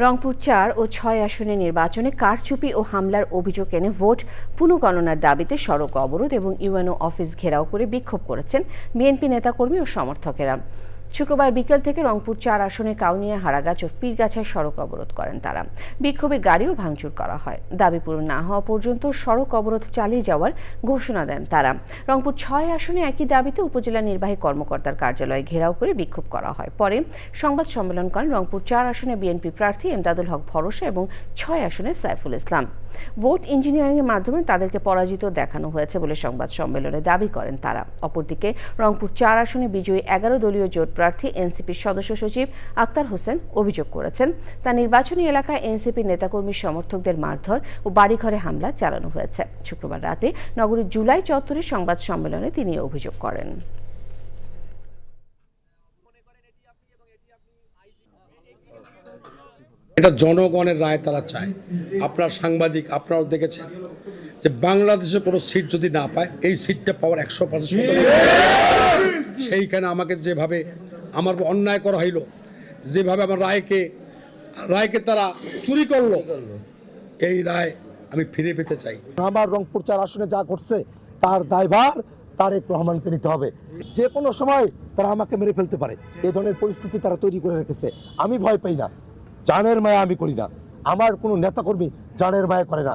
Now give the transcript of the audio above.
রংপুর ৪ ও ৬ আসনে নির্বাচনে কারচুপি ও হামলার অভিযোগ এনে ভোট পুনঃগণনার দাবিতে সড়ক অবরোধ এবং ইউএনও অফিস ঘেরাও করে বিক্ষোভ করেছেন বিএনপি নেতাকর্মী ও সমর্থকেরা। শুক্রবার বিকেল থেকে রংপুর ৪ আসনে কাউনিয়া, হারাগাছ ও পীরগাছায় সড়ক অবরোধ করেন তারা। বিক্ষোভে গাড়িও ভাঙচুর করা হয়। দাবি পূরণ না হওয়া পর্যন্ত সড়ক অবরোধ চালিয়ে যাওয়ার ঘোষণা দেন তারা। রংপুর ৬ আসনে একই দাবিতে উপজেলা নির্বাহী কর্মকর্তার কার্যালয় ঘেরাও করে বিক্ষোভ করা হয়। পরে সংবাদ সম্মেলন করেন রংপুর ৪ আসনে বিএনপি প্রার্থী এমদাদুল হক ভরসা এবং ৬ আসনে সাইফুল ইসলাম। ভোট ইঞ্জিনিয়ারিংয়ের মাধ্যমে তাদেরকে পরাজিত দেখানো হয়েছে বলে সংবাদ সম্মেলনে দাবি করেন তারা। অপরদিকে রংপুর ৪ আসনে বিজয়ী ১১ দলীয় জোট প্রার্থী এনসিপির সদস্য সচিব আক্তার হোসেন অভিযোগ করেছেন, তার নির্বাচনী এলাকায় এনসিপির নেতাকর্মী সমর্থকদের মারধর ও বাড়িঘরে হামলা চালানো হয়েছে। শুক্রবার রাতে নগরীর জুলাই চত্বরে সংবাদ সম্মেলনে তিনি অভিযোগ করেন। এটা জনগণের রায় তারা চায়। আপনার সাংবাদিক আপনারাও দেখেছেন যে বাংলাদেশে কোনো সিট যদি না পায়, এই সিটটা পাওয়ার 100% সেইখানে আমাকে যেভাবে আমার অন্যায় করা হইল, যেভাবে আমার রায়কে তারা চুরি করলো, এই রায় আমি ফিরে পেতে চাই। আমার রংপুর ৪ আসনে যা ঘটছে তার দায়ভার তারেক রহমানকে নিতে হবে। যে কোনো সময় তারা আমাকে মেরে ফেলতে পারে, এ ধরনের পরিস্থিতি তারা তৈরি করে রেখেছে। আমি ভয় পাই না, জানের মায়া আমি করি না, আমার কোনো নেতাকর্মী জানের মায়া করে না।